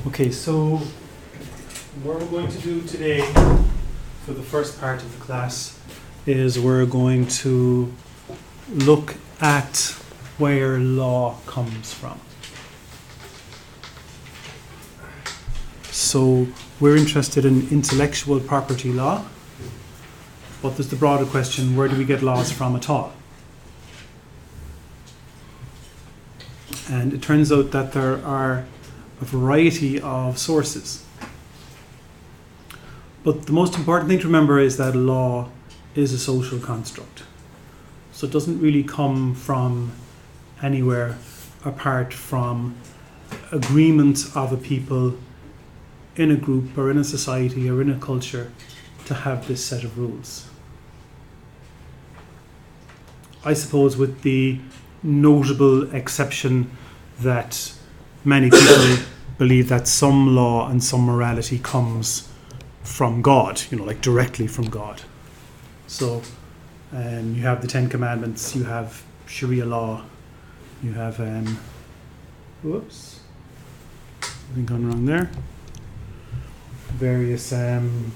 Okay, so what we're going to do today for the first part of the class is we're going to look at where law comes from. So we're interested in intellectual property law, but there's the broader question, where do we get laws from at all? And it turns out that there are a variety of sources. But the most important thing to remember is that law is a social construct. So it doesn't really come from anywhere apart from agreement of a people in a group or in a society or in a culture to have this set of rules. I suppose with the notable exception that many people believe that some law and some morality comes from God, like directly from God. So you have the Ten Commandments, you have Sharia law, you have, whoops, something gone wrong there. Various, don't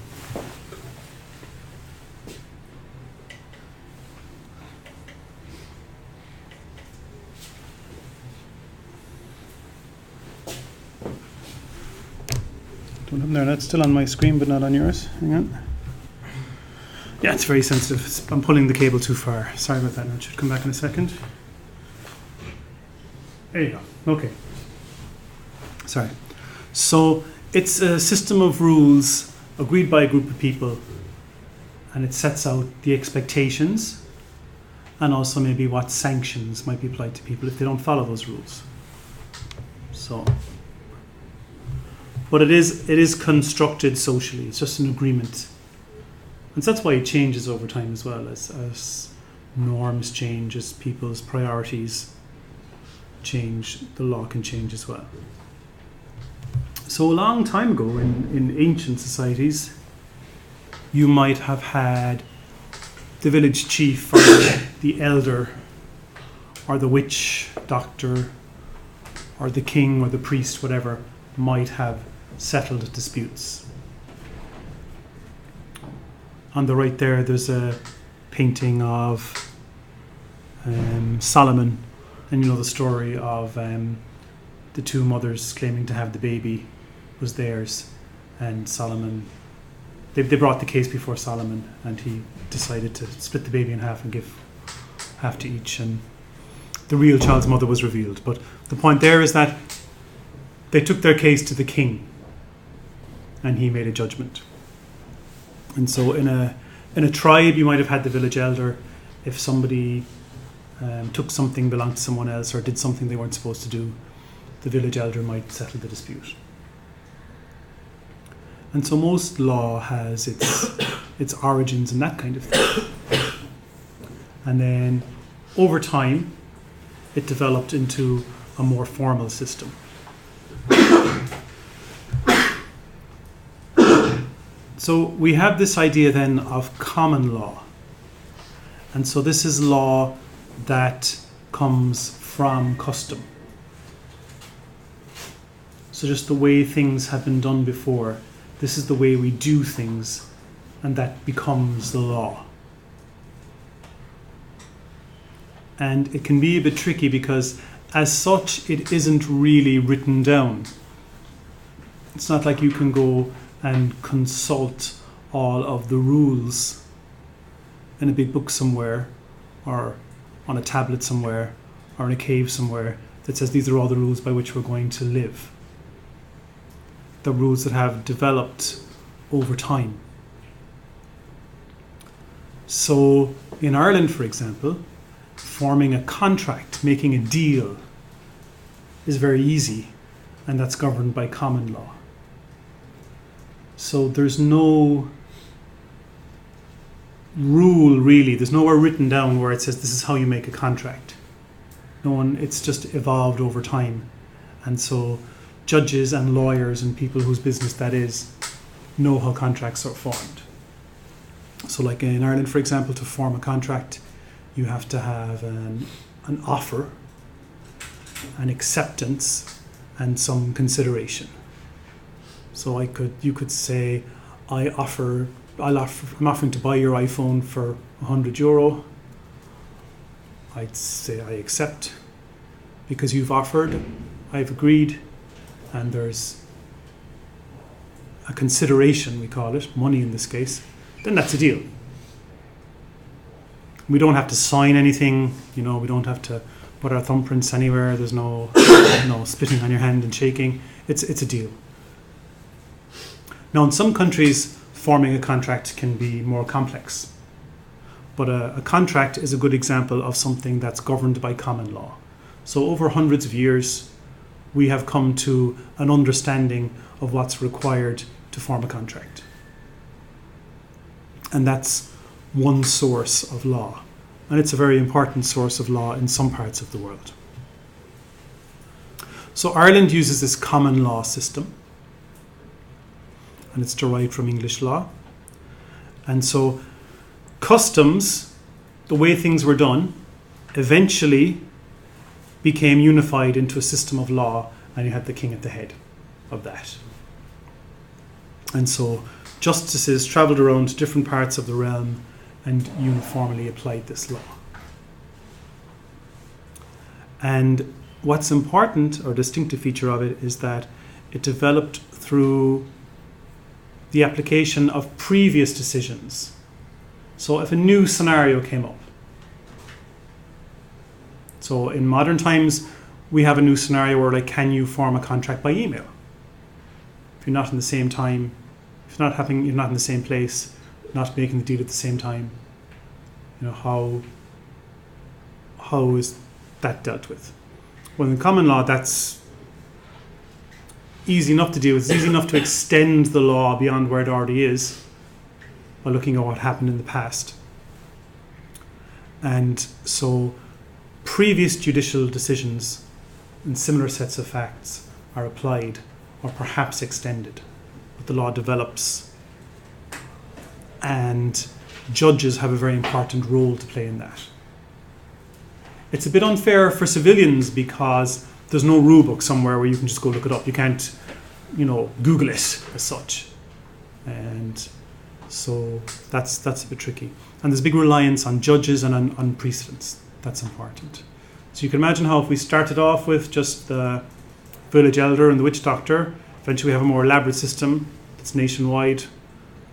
have them there. That's still on my screen, but not on yours. Hang on. Yeah, it's very sensitive. I'm pulling the cable too far. Sorry about that. It should come back in a second. There you go. Okay. Sorry. So it's a system of rules agreed by a group of people, and it sets out the expectations and also maybe what sanctions might be applied to people if they don't follow those rules. So, but it is constructed socially. It's just an agreement. And so that's why it changes over time as well, as norms change, as people's priorities change, the law can change as well. So a long time ago in ancient societies, you might have had the village chief or the elder or the witch doctor or the king or the priest, whatever, might have settled disputes. On the right there's a painting of Solomon, and the story of the two mothers claiming to have the baby was theirs, and Solomon, they brought the case before Solomon, and he decided to split the baby in half and give half to each, and the real child's mother was revealed. But the point there is that they took their case to the king, and he made a judgment. And so in a tribe, you might have had the village elder. If somebody took something belonged to someone else or did something they weren't supposed to do, the village elder might settle the dispute. And so most law has its origins in that kind of thing. And then over time, it developed into a more formal system. So we have this idea then of common law. And so this is law that comes from custom. So just the way things have been done before, this is the way we do things, and that becomes the law. And it can be a bit tricky because as such, it isn't really written down. It's not like you can go and consult all of the rules in a big book somewhere, or on a tablet somewhere, or in a cave somewhere that says these are all the rules by which we're going to live. The rules that have developed over time. So in Ireland, for example, forming a contract, making a deal, is very easy, and that's governed by common law. So there's no rule really, there's nowhere written down where it says this is how you make a contract. It's just evolved over time. And so judges and lawyers and people whose business that is know how contracts are formed. So like in Ireland, for example, to form a contract, you have to have an offer, an acceptance, and some consideration. So you could say, I'm offering to buy your iPhone for €100. I'd say I accept because you've offered, I've agreed, and there's a consideration, we call it, money in this case, then that's a deal. We don't have to sign anything, we don't have to put our thumbprints anywhere, there's no spitting on your hand and shaking. It's a deal. Now, in some countries, forming a contract can be more complex. But a contract is a good example of something that's governed by common law. So over hundreds of years, we have come to an understanding of what's required to form a contract. And that's one source of law. And it's a very important source of law in some parts of the world. So Ireland uses this common law system, and it's derived from English law. And so customs, the way things were done, eventually became unified into a system of law, and you had the king at the head of that. And so justices travelled around to different parts of the realm and uniformly applied this law. And what's important, or distinctive feature of it, is that it developed through the application of previous decisions. So if a new scenario came up, so in modern times, we have a new scenario where, like, can you form a contract by email? If you're not in the same time, if you're not in the same place, not making the deal at the same time, how is that dealt with? Well, in common law, that's easy enough to deal with. It's easy enough to extend the law beyond where it already is by looking at what happened in the past. And so previous judicial decisions and similar sets of facts are applied or perhaps extended, but the law develops, and judges have a very important role to play in that. It's a bit unfair for civilians because there's no rule book somewhere where you can just go look it up. You can't, Google it as such. And so that's a bit tricky. And there's big reliance on judges and on precedents. That's important. So you can imagine how if we started off with just the village elder and the witch doctor, eventually we have a more elaborate system that's nationwide,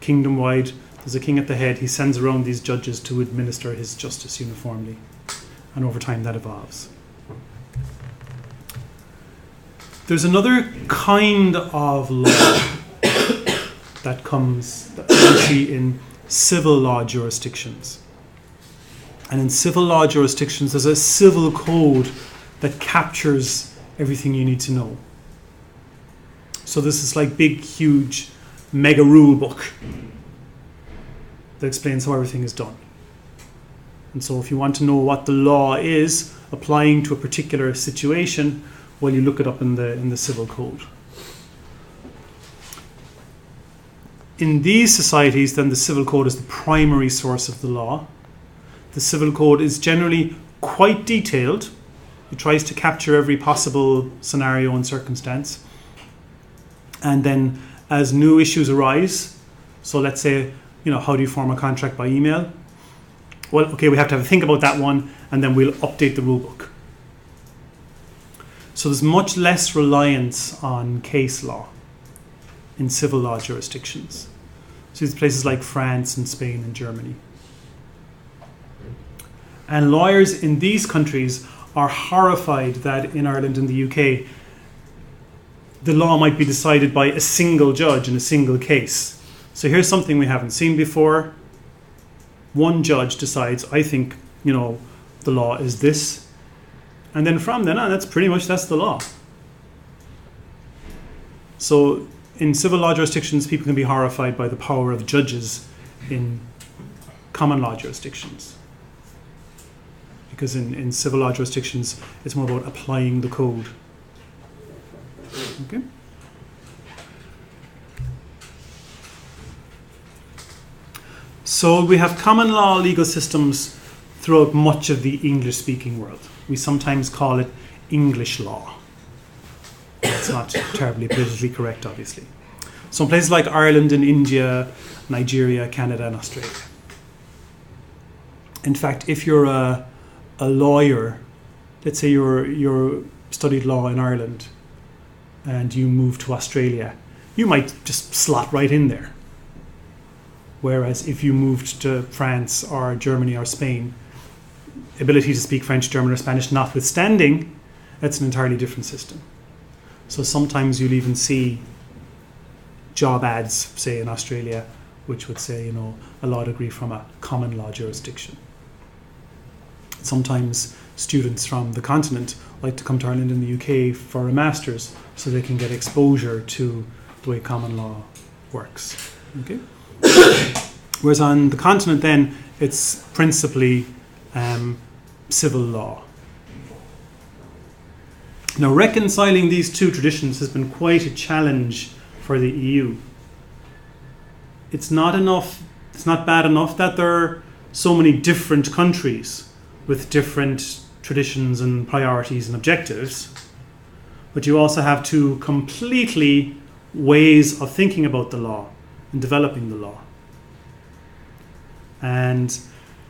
kingdom-wide. There's a king at the head. He sends around these judges to administer his justice uniformly. And over time that evolves. There's another kind of law that comes actually in civil law jurisdictions. And in civil law jurisdictions, there's a civil code that captures everything you need to know. So this is like big, huge, mega rule book that explains how everything is done. And so if you want to know what the law is applying to a particular situation, well, you look it up in the civil code. In these societies, then the civil code is the primary source of the law. The civil code is generally quite detailed. It tries to capture every possible scenario and circumstance. And then as new issues arise, so let's say, how do you form a contract by email? Well, okay, we have to think about that one, and then we'll update the rule book. So there's much less reliance on case law in civil law jurisdictions. So these places like France and Spain and Germany. And lawyers in these countries are horrified that in Ireland and the UK, the law might be decided by a single judge in a single case. So here's something we haven't seen before. One judge decides, I think, the law is this. And then from then on, that's the law. So in civil law jurisdictions, people can be horrified by the power of judges in common law jurisdictions. Because in civil law jurisdictions, it's more about applying the code. Okay? So we have common law legal systems throughout much of the English-speaking world. We sometimes call it English law. It's not terribly politically correct, obviously. So in places like Ireland and India, Nigeria, Canada and Australia. In fact, if you're a lawyer, let's say you're studied law in Ireland and you move to Australia, you might just slot right in there. Whereas if you moved to France or Germany or Spain, ability to speak French, German or Spanish notwithstanding, it's an entirely different system. So sometimes you'll even see job ads, say in Australia, which would say, a law degree from a common law jurisdiction. Sometimes students from the continent like to come to Ireland and the UK for a master's so they can get exposure to the way common law works. Okay? Whereas on the continent then, it's principally civil law. Now, reconciling these two traditions has been quite a challenge for the EU. It's not bad enough that there are so many different countries with different traditions and priorities and objectives, but you also have two completely ways of thinking about the law and developing the law. And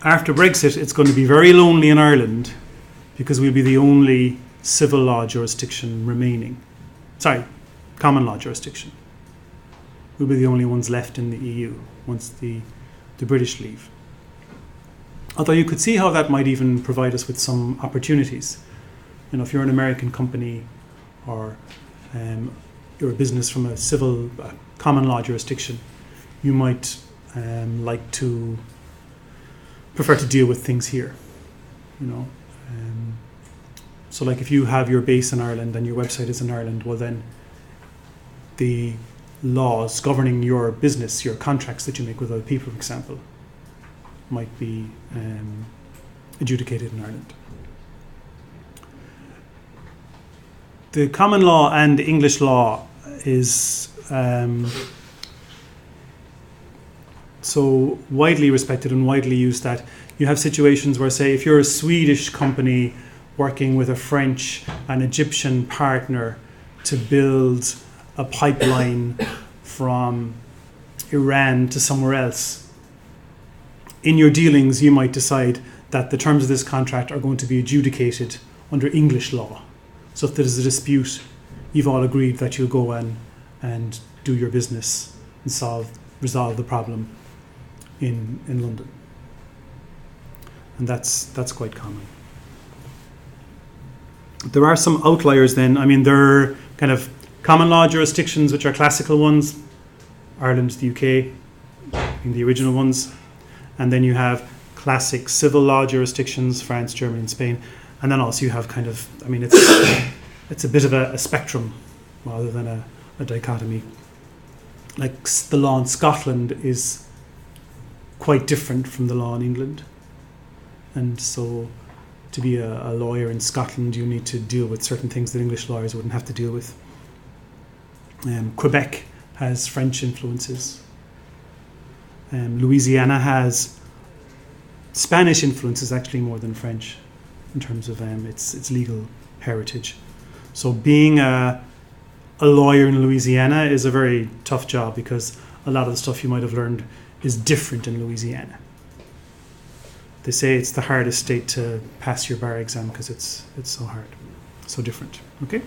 after Brexit, it's going to be very lonely in Ireland because we'll be the only civil law jurisdiction remaining. Sorry, common law jurisdiction. We'll be the only ones left in the EU once the British leave. Although you could see how that might even provide us with some opportunities. If you're an American company or you're a business from a civil common law jurisdiction, you might like to prefer to deal with things here. So like if you have your base in Ireland and your website is in Ireland, well then the laws governing your business, your contracts that you make with other people, for example, might be adjudicated in Ireland. The common law and the English law is so widely respected and widely used that you have situations where, say, if you're a Swedish company working with a French and Egyptian partner to build a pipeline from Iran to somewhere else, in your dealings you might decide that the terms of this contract are going to be adjudicated under English law. So if there's a dispute, you've all agreed that you'll go in and do your business and resolve the problem in London. And that's quite common. There are some outliers then. There are kind of common law jurisdictions which are classical ones, Ireland, the UK, being the original ones. And then you have classic civil law jurisdictions, France, Germany, and Spain. And then also you have kind of, it's a bit of a spectrum rather than a dichotomy. Like the law in Scotland is quite different from the law in England. And so to be a lawyer in Scotland, you need to deal with certain things that English lawyers wouldn't have to deal with. Quebec has French influences. Louisiana has Spanish influences actually more than French in terms of its legal heritage. So being a lawyer in Louisiana is a very tough job because a lot of the stuff you might have learned is different in Louisiana. They say it's the hardest state to pass your bar exam because it's so hard, so different. Okay.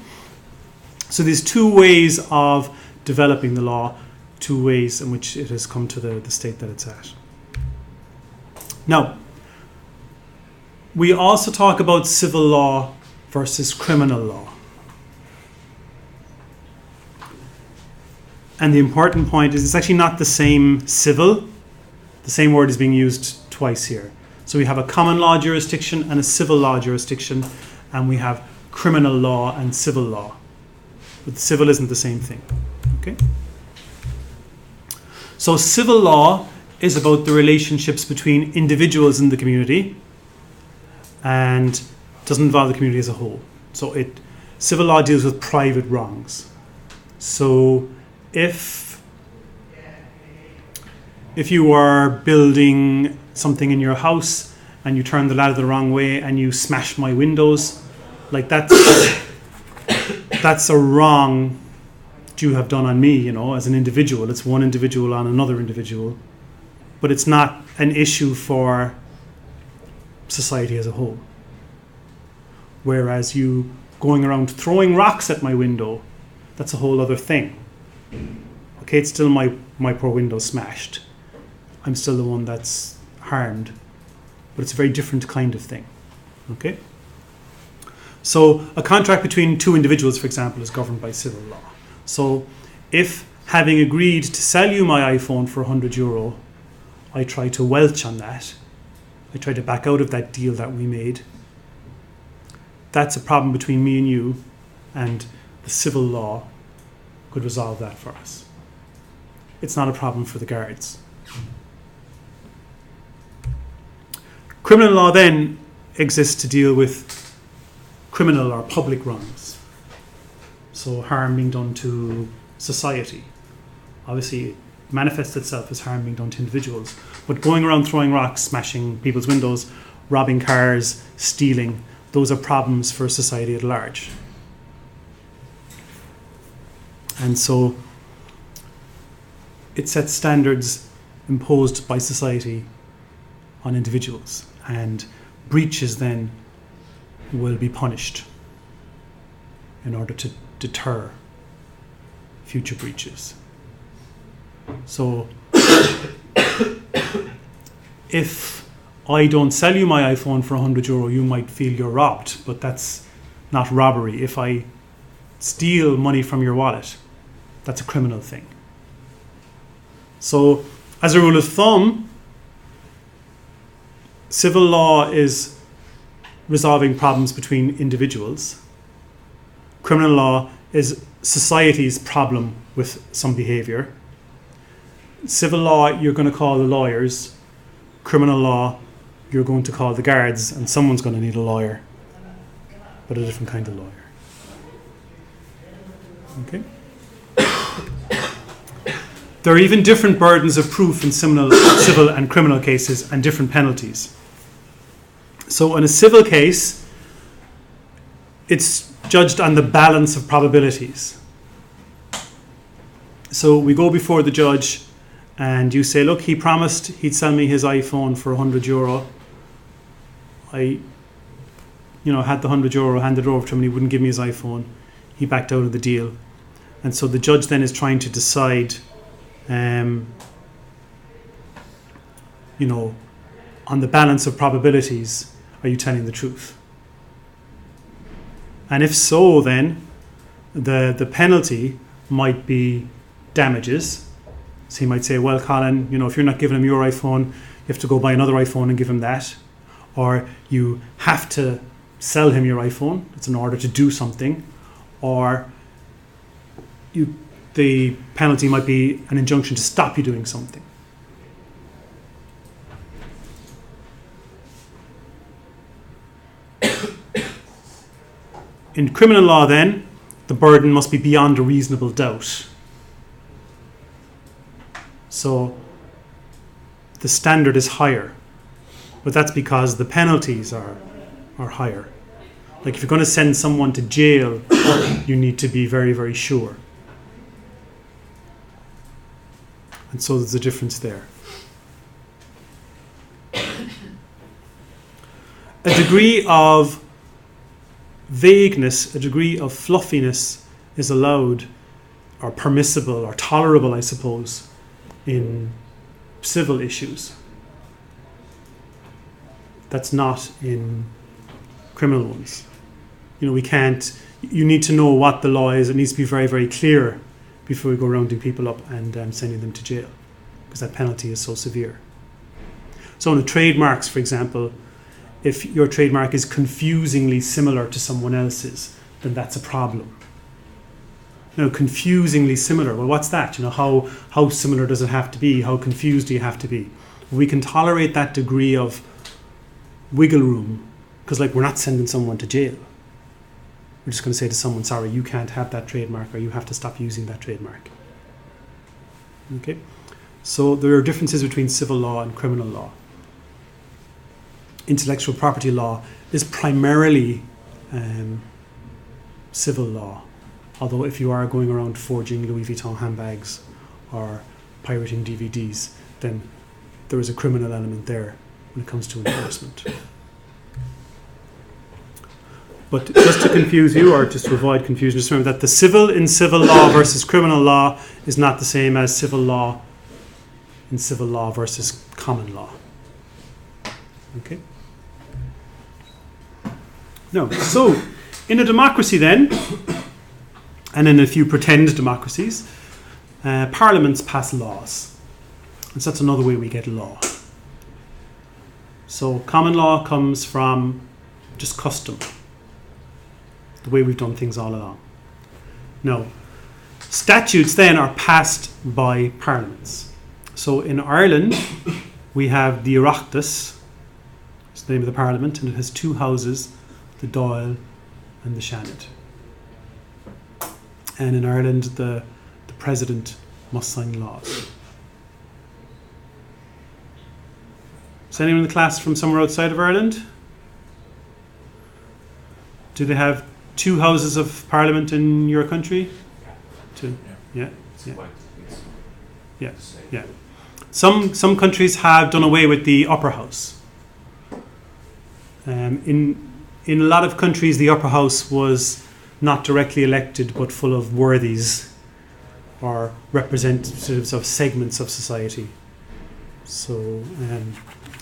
So there's two ways of developing the law, two ways in which it has come to the state that it's at. Now, we also talk about civil law versus criminal law. And the important point is it's actually not the same civil. The same word is being used twice here. So we have a common law jurisdiction and a civil law jurisdiction, and we have criminal law and civil law. But civil isn't the same thing. Okay? So civil law is about the relationships between individuals in the community and doesn't involve the community as a whole. So civil law deals with private wrongs. So if you are building something in your house and you turn the ladder the wrong way and you smash my windows, like that's a wrong you have done on me, you know, as an individual. It's one individual on another individual. But it's not an issue for society as a whole. Whereas you going around throwing rocks at my window, that's a whole other thing. Okay, it's still my poor window smashed. I'm still the one that's harmed. But it's a very different kind of thing. Okay? So a contract between two individuals, for example, is governed by civil law. So if, having agreed to sell you my iPhone for €100, I try to welch on that, I try to back out of that deal that we made, that's a problem between me and you, and the civil law could resolve that for us. It's not a problem for the guards. Criminal law then exists to deal with criminal or public wrongs. So harm being done to society. Obviously, it manifests itself as harm being done to individuals. But going around throwing rocks, smashing people's windows, robbing cars, stealing, those are problems for society at large. And so it sets standards imposed by society on individuals, and breaches then will be punished in order to deter future breaches. So if I don't sell you my iPhone for €100, you might feel you're robbed, but that's not robbery. If I steal money from your wallet, that's a criminal thing. So as a rule of thumb, civil law is resolving problems between individuals. Criminal law is society's problem with some behavior. Civil law, you're going to call the lawyers. Criminal law, you're going to call the guards, and someone's going to need a lawyer, but a different kind of lawyer. Okay? There are even different burdens of proof in civil and criminal cases, and different penalties. So in a civil case, it's judged on the balance of probabilities. So we go before the judge and you say, look, he promised he'd sell me his iPhone for €100. I had the €100, handed it over to him, and he wouldn't give me his iPhone. He backed out of the deal. And so the judge then is trying to decide, on the balance of probabilities, are you telling the truth? And if so, then the penalty might be damages. So he might say, well, Colin, if you're not giving him your iPhone, you have to go buy another iPhone and give him that. Or you have to sell him your iPhone. It's in order to do something. Or the penalty might be an injunction to stop you doing something. In criminal law, then, the burden must be beyond a reasonable doubt. So the standard is higher, but that's because the penalties are higher. Like if you're going to send someone to jail, you need to be very, very sure. And so there's a difference there. A degree of vagueness, a degree of fluffiness is allowed or permissible or tolerable, I suppose, in civil issues. That's not in criminal ones. You need to know what the law is. It needs to be very, very clear before we go rounding people up and sending them to jail, because that penalty is so severe. So in the trademarks, for example, if your trademark is confusingly similar to someone else's, then that's a problem. Confusingly similar. Well, what's that? How similar does it have to be? How confused do you have to be? We can tolerate that degree of wiggle room because, we're not sending someone to jail. We're just going to say to someone, sorry, you can't have that trademark, or you have to stop using that trademark. Okay? So there are differences between civil law and criminal law. Intellectual property law is primarily civil law, Although if you are going around forging Louis Vuitton handbags or pirating DVDs, then there is a criminal element there when it comes to enforcement. But just to confuse you, or just to avoid confusion, just remember that the civil in civil law versus criminal law is not the same as civil law in civil law versus common law. Okay? No. So, in a democracy then, and in a few pretend democracies, parliaments pass laws. And so that's another way we get law. So common law comes from just custom, the way we've done things all along. Now, statutes then are passed by parliaments. So in Ireland, we have the Oireachtas, it's the name of the parliament, and it has two houses, the Dáil and the Seanad. And in Ireland, the president must sign laws. Is anyone in the class from somewhere outside of Ireland? Do they have two houses of parliament in your country? Two? Yeah. Yeah. Some countries have done away with the upper house. In a lot of countries, the upper house was not directly elected, but full of worthies or representatives of segments of society. So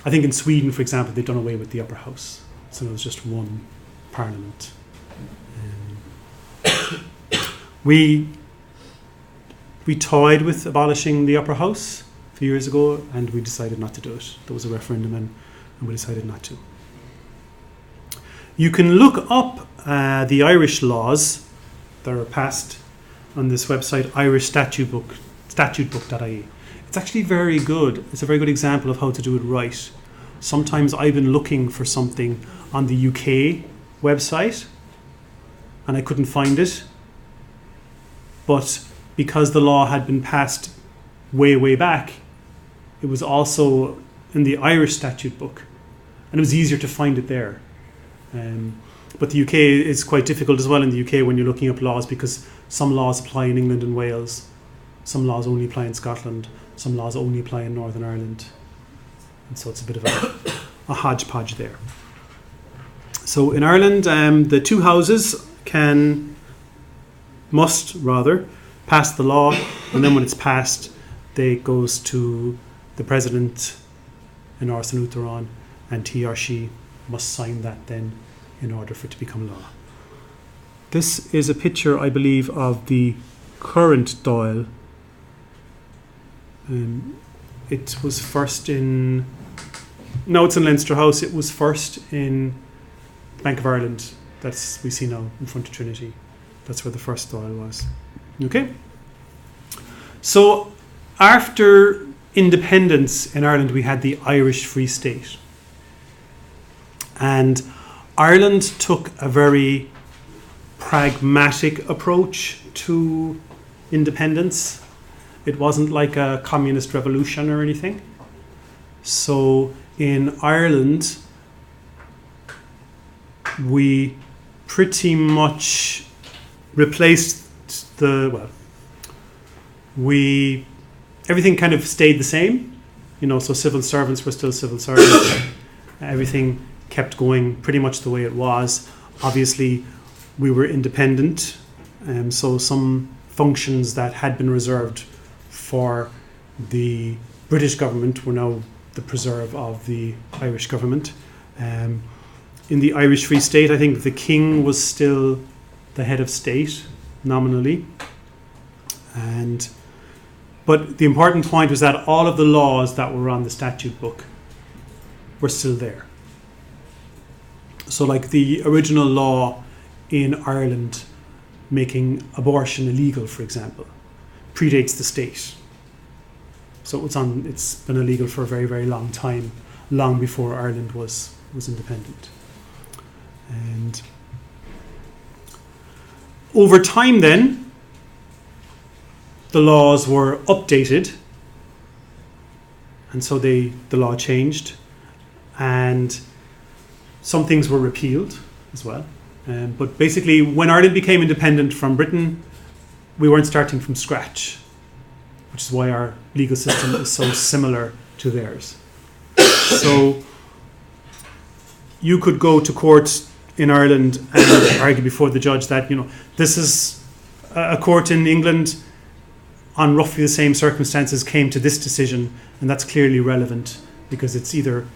I think in Sweden, for example, they've done away with the upper house. So it was just one parliament. We toyed with abolishing the upper house a few years ago, and we decided not to do it. There was a referendum, and we decided not to. You can look up the Irish laws that are passed on this website, Irish statutebook.ie. It's actually very good. It's a very good example of how to do it right. Sometimes I've been looking for something on the UK website and I couldn't find it. But because the law had been passed way back, it was also in the Irish statute book, and it was easier to find it there. But the UK is quite difficult as well in the UK when you're looking up laws, because some laws apply in England and Wales, some laws only apply in Scotland, some laws only apply in Northern Ireland. And so it's a bit of a hodgepodge there. So in Ireland, the two houses must pass the law, and then when it's passed, it goes to the president in Áras an Uachtaráin, and he or she must sign that then in order for it to become law. This is a picture, I believe, of the current Dáil. It was first in... No, it's in Leinster House. It was first in Bank of Ireland. That's we see now in front of Trinity. That's where the first Dáil was. Okay? So, after independence in Ireland, we had the Irish Free State. And Ireland took a very pragmatic approach to independence. It wasn't like a communist revolution or anything. So in Ireland, we pretty much replaced everything kind of stayed the same. So civil servants were still civil servants. Everything kept going pretty much the way it was. Obviously, we were independent, so some functions that had been reserved for the British government were now the preserve of the Irish government. In the Irish Free State, I think the king was still the head of state, nominally. But the important point was that all of the laws that were on the statute book were still there. So like the original law in Ireland making abortion illegal, for example, predates the state. So it's been illegal for a very long time, long before Ireland was independent. And over time then, the laws were updated, and so the law changed, and some things were repealed as well. But basically, when Ireland became independent from Britain, we weren't starting from scratch, which is why our legal system is so similar to theirs. So you could go to court in Ireland and argue before the judge that, this is a court in England on roughly the same circumstances came to this decision, and that's clearly relevant because it's either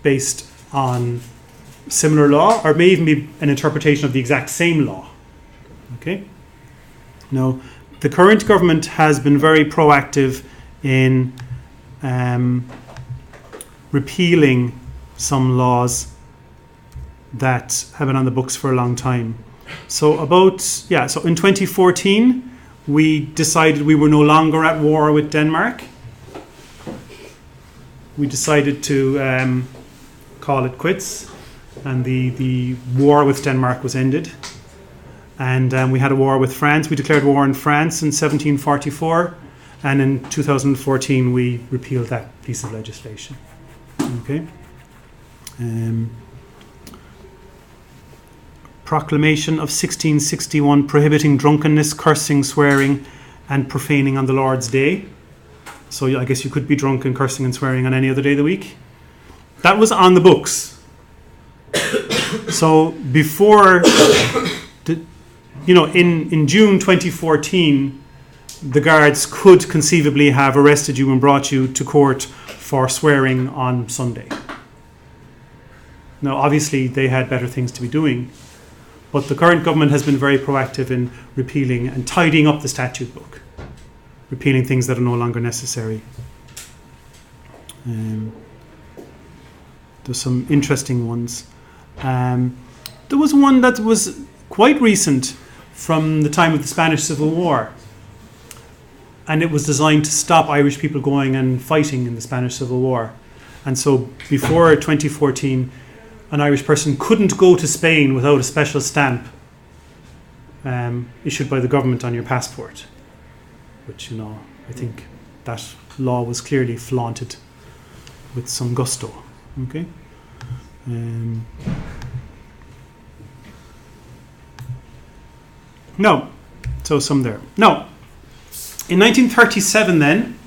based on similar law or may even be an interpretation of the exact same law. Okay? Now, the current government has been very proactive in repealing some laws that have been on the books for a long time. So in 2014, we decided we were no longer at war with Denmark. We decided to call it quits, and the war with Denmark was ended. And we had a war with France. We declared war on France in 1744, and in 2014 we repealed that piece of legislation. Okay. Proclamation of 1661 prohibiting drunkenness, cursing, swearing, and profaning on the Lord's Day. So I guess you could be drunk and cursing and swearing on any other day of the week. That was on the books. So before, in June 2014, the guards could conceivably have arrested you and brought you to court for swearing on Sunday. Now, obviously, they had better things to be doing, but the current government has been very proactive in repealing and tidying up the statute book, repealing things that are no longer necessary. There's some interesting ones. There was one that was quite recent from the time of the Spanish Civil War, and it was designed to stop Irish people going and fighting in the Spanish Civil War. And so before 2014, an Irish person couldn't go to Spain without a special stamp issued by the government on your passport, which, I think that law was clearly flaunted with some gusto. Okay. No. So some there. No. In 1937 then,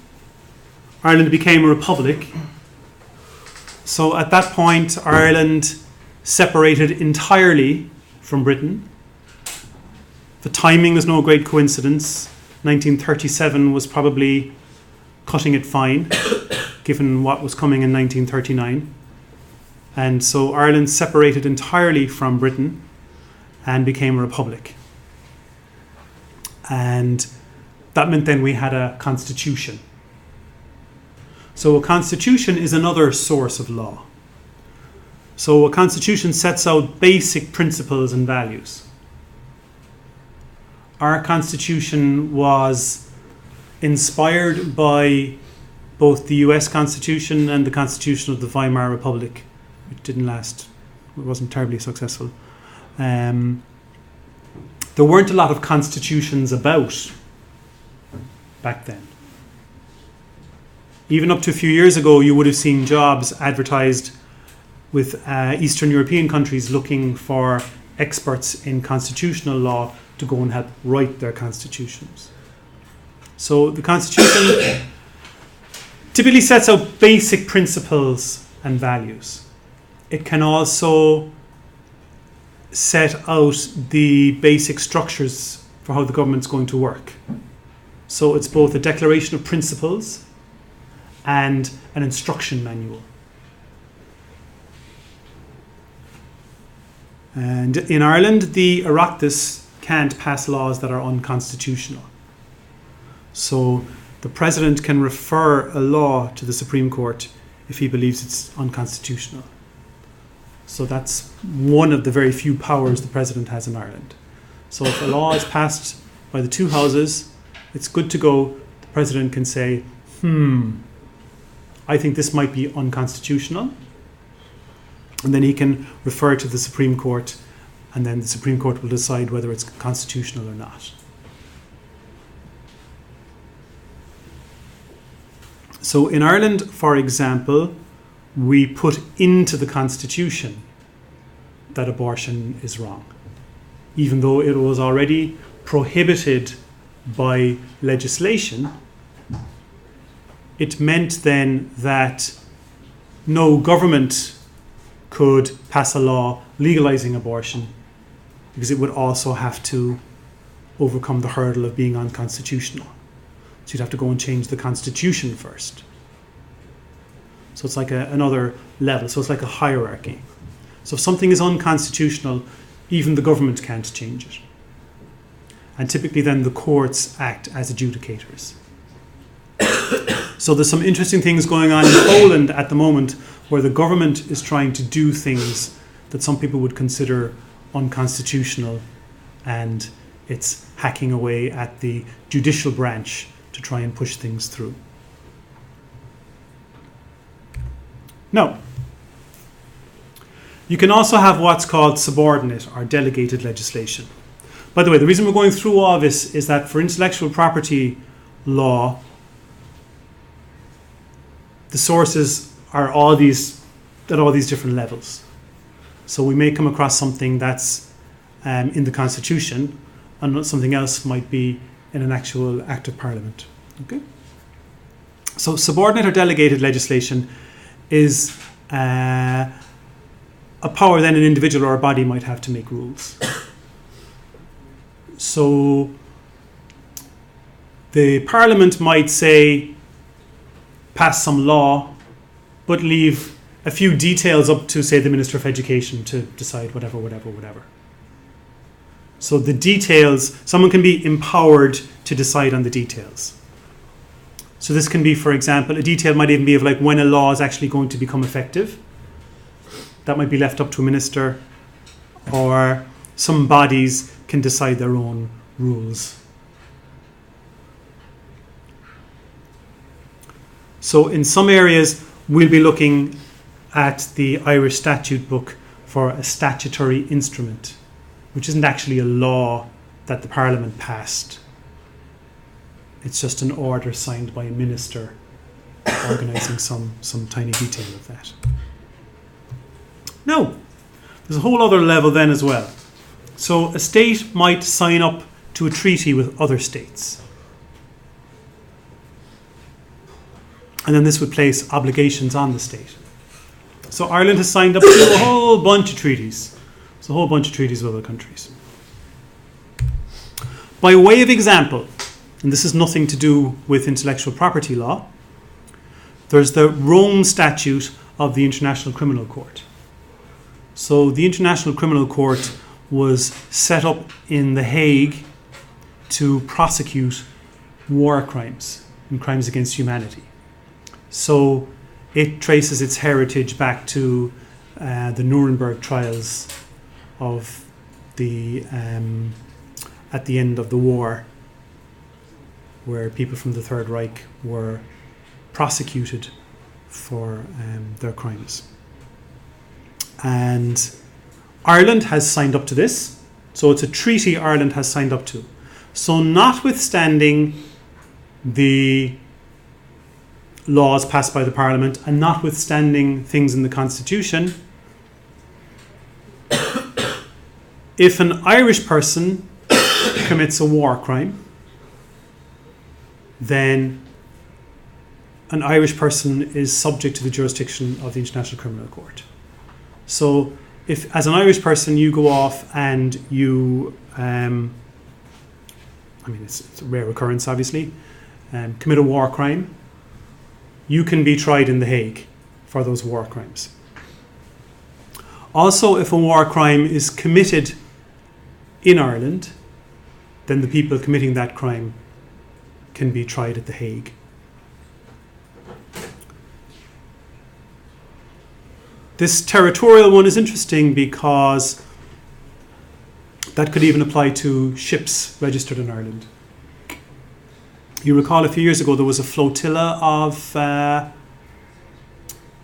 Ireland became a republic. So at that point, Ireland separated entirely from Britain. The timing is no great coincidence. 1937 was probably cutting it fine, given what was coming in 1939. And so Ireland separated entirely from Britain and became a republic. And that meant then we had a constitution. So a constitution is another source of law. So a constitution sets out basic principles and values. Our constitution was inspired by both the US Constitution and the Constitution of the Weimar Republic, which didn't last. It wasn't terribly successful. There weren't a lot of constitutions about back then. Even up to a few years ago, you would have seen jobs advertised with Eastern European countries looking for experts in constitutional law to go and help write their constitutions. So the Constitution typically sets out basic principles and values. It can also set out the basic structures for how the government's going to work. So it's both a declaration of principles and an instruction manual. And in Ireland, the Oireachtas can't pass laws that are unconstitutional. So the President can refer a law to the Supreme Court if he believes it's unconstitutional. So that's one of the very few powers the President has in Ireland. So if a law is passed by the two houses, it's good to go. The President can say, I think this might be unconstitutional. And then he can refer to the Supreme Court, and then the Supreme Court will decide whether it's constitutional or not. So in Ireland, for example, we put into the Constitution that abortion is wrong, even though it was already prohibited by legislation, it meant then that no government could pass a law legalizing abortion, because it would also have to overcome the hurdle of being unconstitutional. So you'd have to go and change the constitution first. So it's like another level. So it's like a hierarchy. So if something is unconstitutional, even the government can't change it. And typically then the courts act as adjudicators. So there's some interesting things going on in Poland at the moment where the government is trying to do things that some people would consider unconstitutional, and it's hacking away at the judicial branch to try and push things through. Now, you can also have what's called subordinate or delegated legislation. By the way, the reason we're going through all this is that for intellectual property law, the sources are at all these different levels. So we may come across something that's in the Constitution, and something else might be in an actual Act of Parliament. Okay. So subordinate or delegated legislation is a power then an individual or a body might have to make rules. So the Parliament might say, pass some law, but leave a few details up to, say, the Minister of Education to decide whatever. So the details, someone can be empowered to decide on the details. So this can be, for example, a detail might even be of like when a law is actually going to become effective. That might be left up to a minister, or some bodies can decide their own rules. So in some areas, we'll be looking at the Irish statute book for a statutory instrument, which isn't actually a law that the Parliament passed. It's just an order signed by a minister organising some tiny detail of that. Now, there's a whole other level then as well. So a state might sign up to a treaty with other states. And then this would place obligations on the state. So Ireland has signed up to a whole bunch of treaties. There's a whole bunch of treaties with other countries. By way of example, and this has nothing to do with intellectual property law, there's the Rome Statute of the International Criminal Court. So the International Criminal Court was set up in The Hague to prosecute war crimes and crimes against humanity. So it traces its heritage back to the Nuremberg trials of the at the end of the war, where people from the Third Reich were prosecuted for their crimes. And Ireland has signed up to this. So it's a treaty Ireland has signed up to. So notwithstanding the laws passed by the Parliament and notwithstanding things in the Constitution, if an Irish person commits a war crime, then an Irish person is subject to the jurisdiction of the International Criminal Court. So if, as an Irish person, you go off and you, it's a rare occurrence, obviously, commit a war crime, you can be tried in The Hague for those war crimes. Also, if a war crime is committed in Ireland, then the people committing that crime can be tried at The Hague. This territorial one is interesting because that could even apply to ships registered in Ireland. You recall a few years ago there was a flotilla of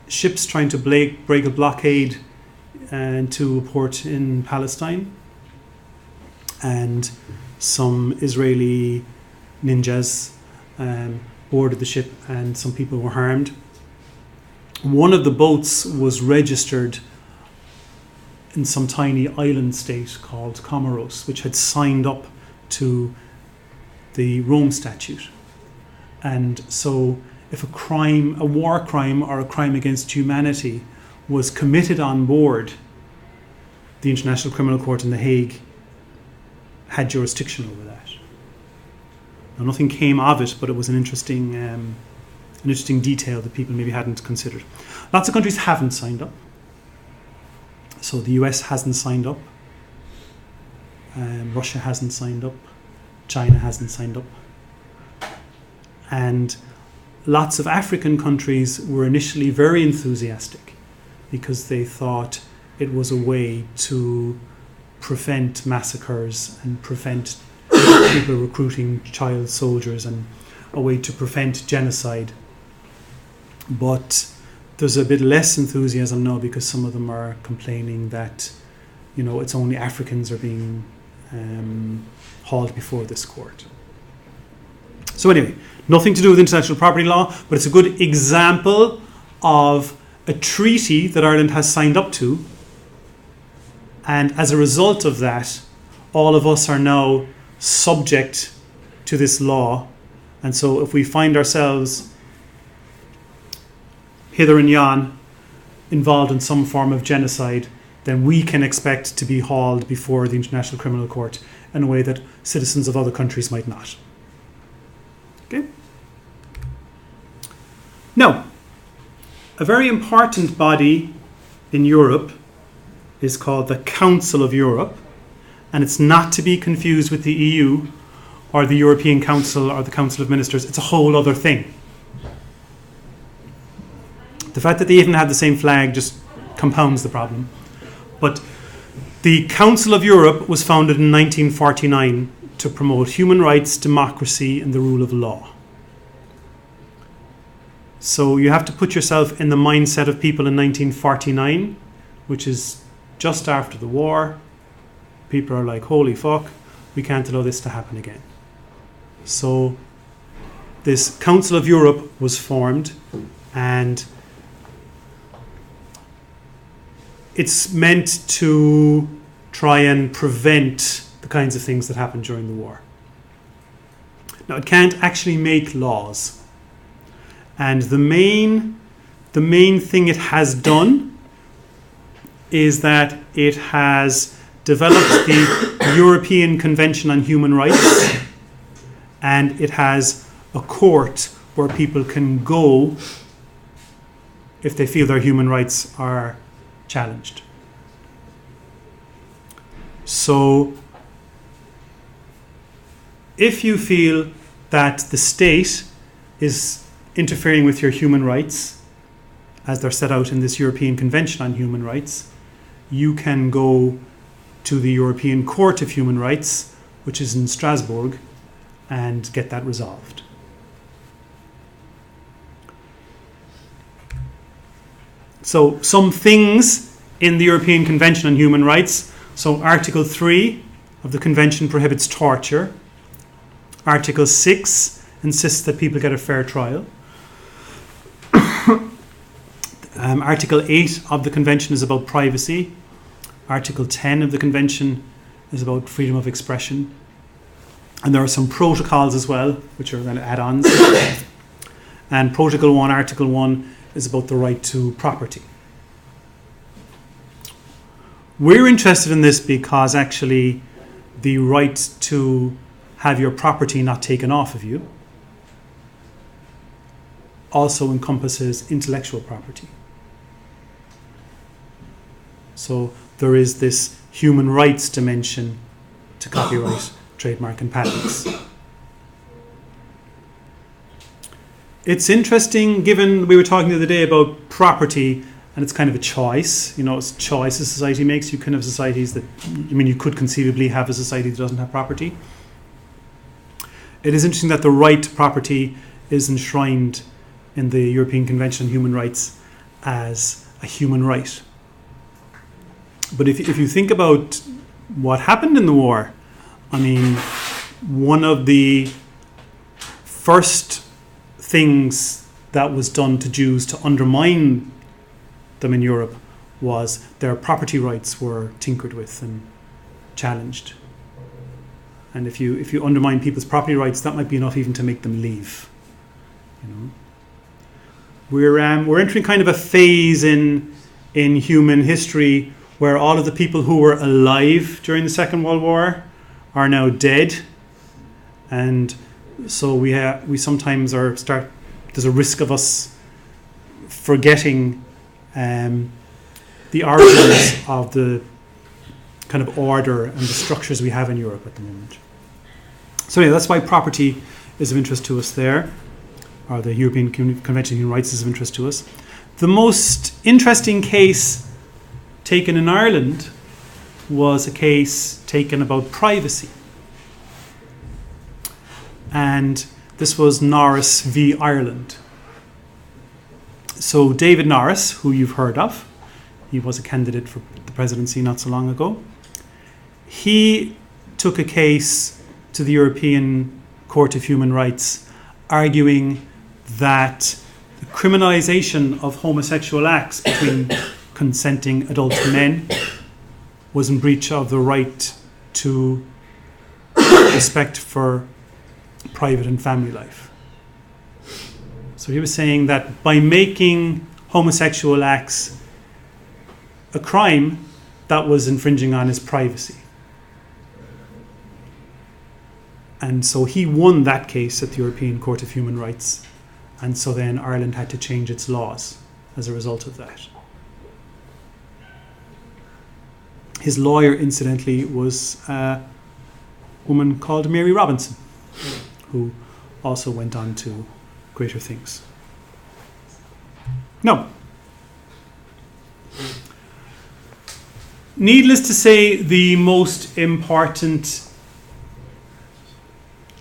ships trying to break a blockade to a port in Palestine, and some Israeli ninjas boarded the ship and some people were harmed. One of the boats was registered in some tiny island state called Comoros, which had signed up to the Rome Statute. And so if a war crime or a crime against humanity was committed on board, the International Criminal Court in The Hague had jurisdiction over that. Now, nothing came of it, but it was an interesting detail that people maybe hadn't considered. Lots of countries haven't signed up. So the US hasn't signed up. Russia hasn't signed up. China hasn't signed up. And lots of African countries were initially very enthusiastic because they thought it was a way to prevent massacres and prevent people recruiting child soldiers and a way to prevent genocide. But there's a bit less enthusiasm now because some of them are complaining that, it's only Africans are being hauled before this court. So anyway, nothing to do with international property law, but it's a good example of a treaty that Ireland has signed up to. And as a result of that, all of us are now subject to this law. And so if we find ourselves hither and yon involved in some form of genocide, then we can expect to be hauled before the International Criminal Court in a way that citizens of other countries might not. Okay? Now, a very important body in Europe is called the Council of Europe, and it's not to be confused with the EU or the European Council or the Council of Ministers. It's a whole other thing. The fact that they even have the same flag just compounds the problem. But the Council of Europe was founded in 1949 to promote human rights, democracy, and the rule of law. So you have to put yourself in the mindset of people in 1949, which is just after the war. People are like, holy fuck, we can't allow this to happen again. So this Council of Europe was formed, and it's meant to try and prevent the kinds of things that happened during the war. Now, it can't actually make laws. And the main thing it has done is that it has developed the European Convention on Human Rights, and it has a court where people can go if they feel their human rights are challenged. So if you feel that the state is interfering with your human rights, as they're set out in this European Convention on Human Rights, you can go to the European Court of Human Rights, which is in Strasbourg, and get that resolved. So some things in the European Convention on Human Rights. So Article 3 of the Convention prohibits torture. Article 6 insists that people get a fair trial. Article 8 of the Convention is about privacy. Article 10 of the Convention is about freedom of expression. And there are some protocols as well, which are kind of add-ons. And Protocol 1, Article 1 is about the right to property. We're interested in this because actually the right to have your property not taken off of you also encompasses intellectual property. So there is this human rights dimension to copyright, trademark, and patents. It's interesting, given we were talking the other day about property, and it's kind of a choice. It's a choice a society makes. You can have societies that, you could conceivably have a society that doesn't have property. It is interesting that the right to property is enshrined in the European Convention on Human Rights as a human right. But if you think about what happened in the war, one of the first things that was done to Jews to undermine them in Europe was their property rights were tinkered with and challenged. And if you undermine people's property rights, that might be enough even to make them leave. You know, we're entering kind of a phase in human history where all of the people who were alive during the Second World War are now dead, and so we sometimes there's a risk of us forgetting the origins of the kind of order and the structures we have in Europe at the moment. So yeah, that's why property is of interest to us there, or the European Convention on Human Rights is of interest to us. The most interesting case taken in Ireland was a case taken about privacy. And this was Norris v. Ireland. So David Norris, who you've heard of, he was a candidate for the presidency not so long ago. He took a case to the European Court of Human Rights arguing that the criminalization of homosexual acts between consenting adult men was in breach of the right to respect for private and family life. So he was saying that by making homosexual acts a crime, that was infringing on his privacy. And so he won that case at the European Court of Human Rights. And so then Ireland had to change its laws as a result of that. His lawyer, incidentally, was a woman called Mary Robinson, who also went on to greater things. No. Needless to say, the most important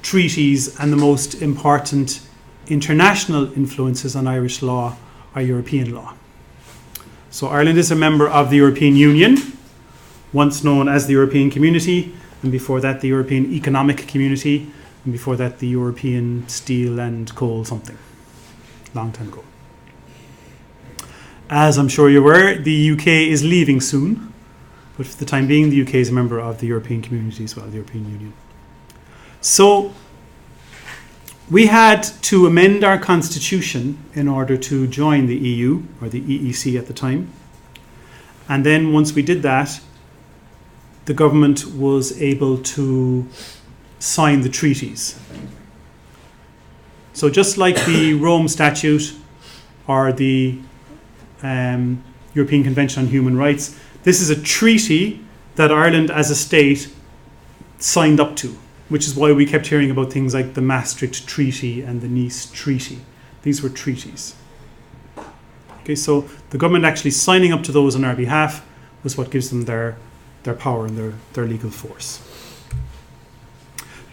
treaties and the most important international influences on Irish law are European law. So Ireland is a member of the European Union, once known as the European Community, and before that the European Economic Community, and before that the European Steel and Coal something, long time ago. As I'm sure you're aware, the UK is leaving soon, but for the time being the UK is a member of the European Community as well, the European Union. So we had to amend our constitution in order to join the EU, or the EEC at the time. And then once we did that, the government was able to sign the treaties. So just like the Rome Statute or the European Convention on Human Rights, this is a treaty that Ireland as a state signed up to, which is why we kept hearing about things like the Maastricht Treaty and the Nice Treaty. These were treaties. Okay, so the government actually signing up to those on our behalf was what gives them their power and their legal force.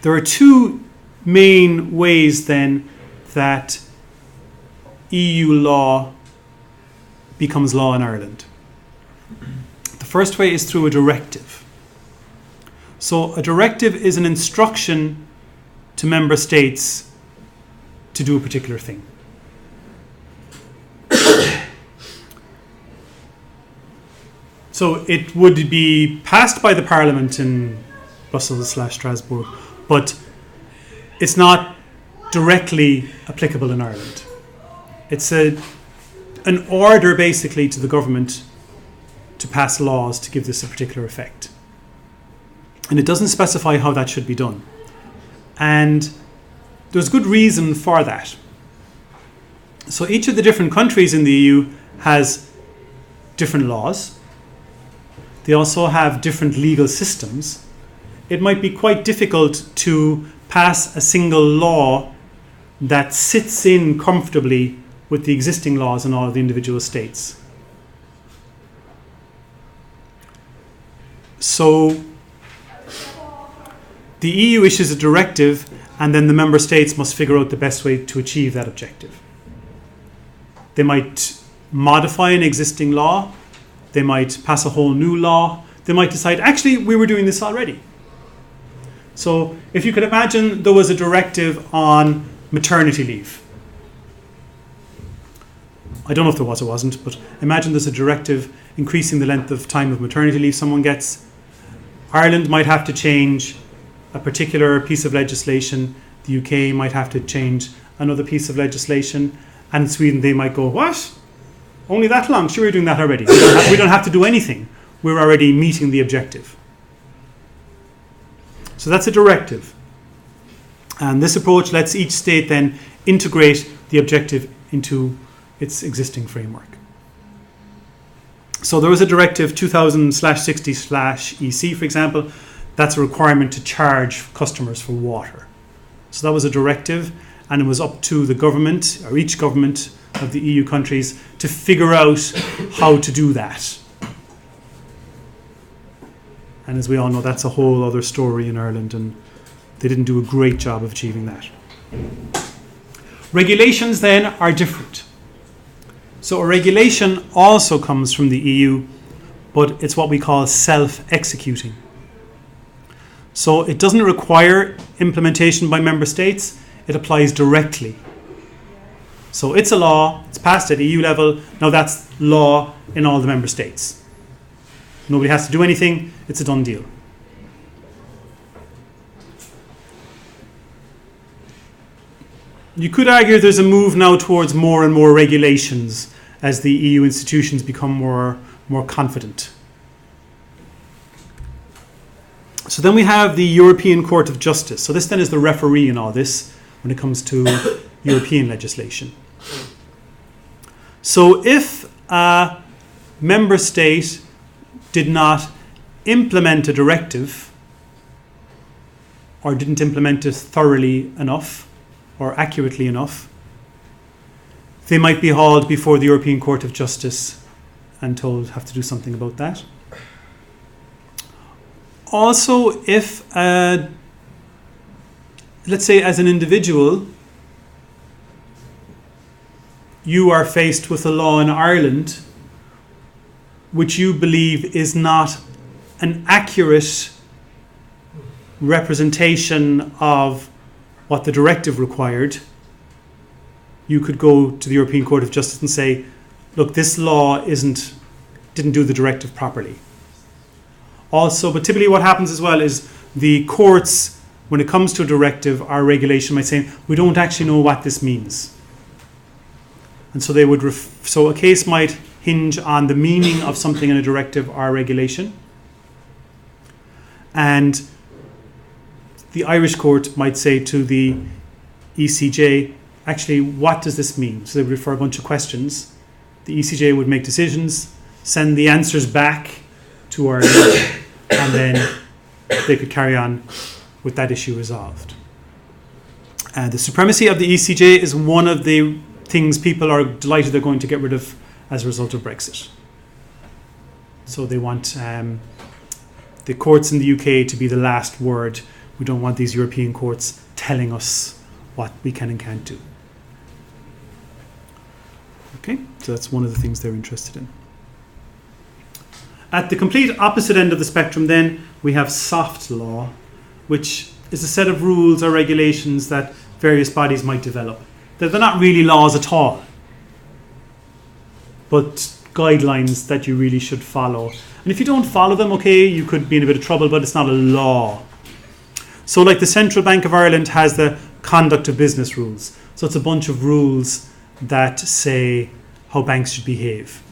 There are two main ways then that EU law becomes law in Ireland. The first way is through a directive. So a directive is an instruction to member states to do a particular thing. So it would be passed by the Parliament in Brussels/Strasbourg, but it's not directly applicable in Ireland. It's an order basically to the government to pass laws to give this a particular effect. And it doesn't specify how that should be done. And there's good reason for that. So each of the different countries in the EU has different laws. They also have different legal systems. It might be quite difficult to pass a single law that sits in comfortably with the existing laws in all of the individual states. So the EU issues a directive, and then the member states must figure out the best way to achieve that objective. They might modify an existing law. They might pass a whole new law. They might decide, actually, we were doing this already. So if you could imagine there was a directive on maternity leave. I don't know if there was or wasn't, but imagine there's a directive increasing the length of time of maternity leave someone gets. Ireland might have to change a particular piece of legislation. The UK might have to change another piece of legislation, and in Sweden they might go, what? Only that long? Sure, we're doing that already. We don't have to do anything. We're already meeting the objective. So that's a directive. And this approach lets each state then integrate the objective into its existing framework. So there was a directive 2000/60/EC, for example. That's a requirement to charge customers for water. So that was a directive, and it was up to the government, or each government of the EU countries, to figure out how to do that. And as we all know, that's a whole other story in Ireland, and they didn't do a great job of achieving that. Regulations then are different. So a regulation also comes from the EU, but it's what we call self-executing. So it doesn't require implementation by member states, it applies directly. So it's a law, it's passed at EU level, now that's law in all the member states. Nobody has to do anything, it's a done deal. You could argue there's a move now towards more and more regulations as the EU institutions become more confident. So then we have the European Court of Justice. So this then is the referee in all this when it comes to European legislation. So if a member state did not implement a directive, or didn't implement it thoroughly enough or accurately enough, they might be hauled before the European Court of Justice and told have to do something about that. Also, if, let's say as an individual, you are faced with a law in Ireland which you believe is not an accurate representation of what the directive required, you could go to the European Court of Justice and say, look, this law didn't do the directive properly. Also, but typically what happens as well is the courts, when it comes to a directive or regulation, might say, we don't actually know what this means. And so they would, so a case might hinge on the meaning of something in a directive or a regulation. And the Irish court might say to the ECJ, actually, what does this mean? So they would refer a bunch of questions. The ECJ would make decisions, send the answers back to Ireland, and then they could carry on with that issue resolved. The supremacy of the ECJ is one of the things people are delighted they're going to get rid of as a result of Brexit. So they want the courts in the UK to be the last word. We don't want these European courts telling us what we can and can't do. Okay, so that's one of the things they're interested in. At the complete opposite end of the spectrum then, we have soft law, which is a set of rules or regulations that various bodies might develop. They're not really laws at all, but guidelines that you really should follow. And if you don't follow them, okay, you could be in a bit of trouble, but it's not a law. So like the Central Bank of Ireland has the conduct of business rules. So it's a bunch of rules that say how banks should behave.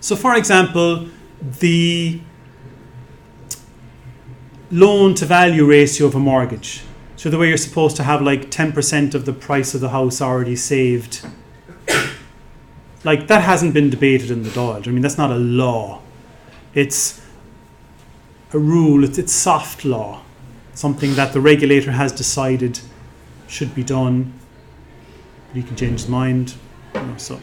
So for example, the loan to value ratio of a mortgage. So the way you're supposed to have like 10% of the price of the house already saved. Like that hasn't been debated in the Dáil. I mean, that's not a law. It's a rule, it's soft law. Something that the regulator has decided should be done. He can change his mind. So.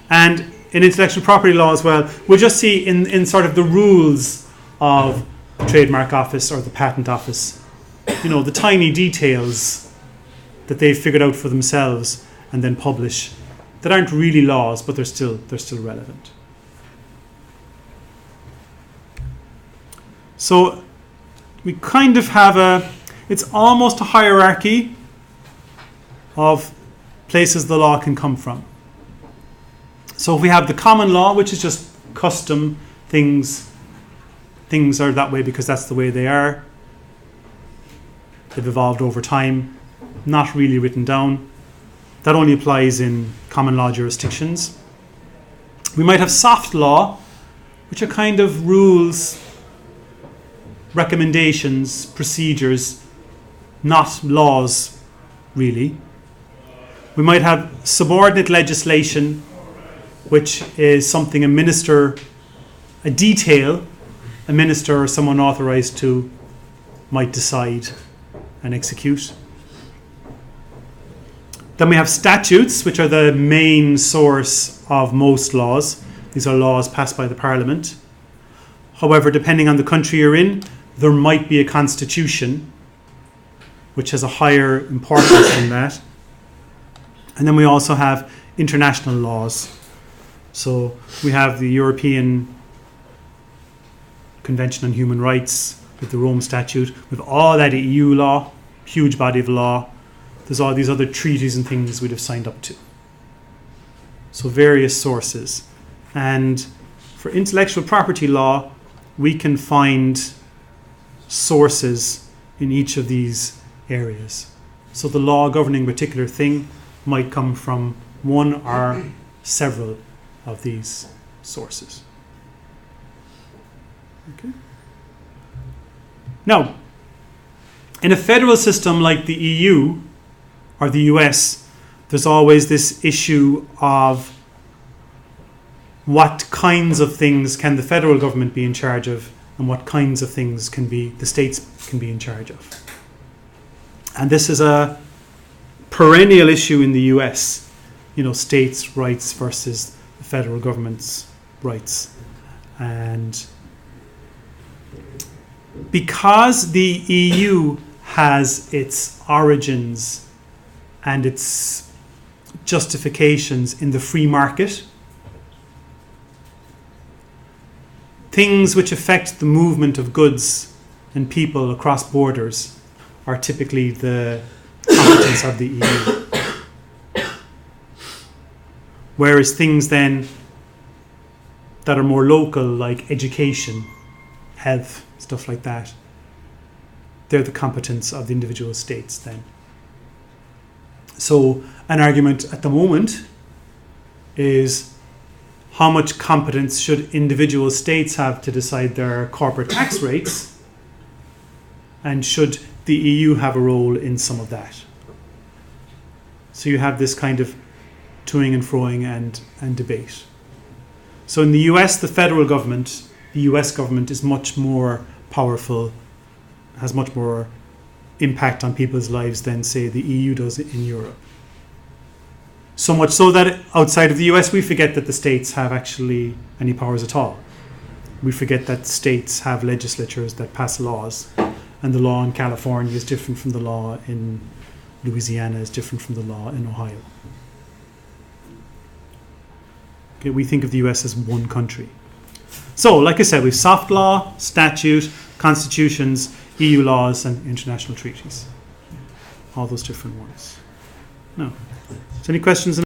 And in intellectual property law as well, we'll just see in sort of the rules of the Trademark Office or the Patent Office, you know, the tiny details that they've figured out for themselves and then publish that aren't really laws, but they're still relevant. So we kind of have it's almost a hierarchy of places the law can come from. So if we have the common law, which is just custom, things are that way because that's the way they are. They've evolved over time, not really written down. That only applies in common law jurisdictions. We might have soft law, which are kind of rules, recommendations, procedures, not laws, really. We might have subordinate legislation, which is something a detail a minister or someone authorized to might decide and execute. Then we have statutes, which are the main source of most laws. These are laws passed by the Parliament. However, depending on the country you're in, there might be a constitution, which has a higher importance than that. And then we also have international laws. So we have the European Convention on Human Rights, with the Rome Statute, with all that EU law, huge body of law. There's all these other treaties and things we'd have signed up to. So various sources. And for intellectual property law, we can find sources in each of these areas. So the law governing a particular thing might come from one or several of these sources. Okay. Now, in a federal system like the EU or the US, there's always this issue of what kinds of things can the federal government be in charge of and what kinds of things can the states can be in charge of. And this is a perennial issue in the US, states' rights versus the federal government's rights. And because the EU has its origins and its justifications in the free market, things which affect the movement of goods and people across borders are typically the competence of the EU. Whereas things then that are more local, like education, health, stuff like that, they're the competence of the individual states then. So an argument at the moment is how much competence should individual states have to decide their corporate tax rates, and should the EU have a role in some of that? So you have this kind of toing and froing and debate. So in the US, the federal government, the US government is much more powerful, has much more impact on people's lives than, say, the EU does in Europe. So much so that outside of the US, we forget that the states have actually any powers at all. We forget that states have legislatures that pass laws, and the law in California is different from the law in Louisiana, is different from the law in Ohio. Okay, we think of the US as one country. So, like I said, we have soft law, statute, constitutions, EU laws, and international treaties. All those different ones. No. So any questions?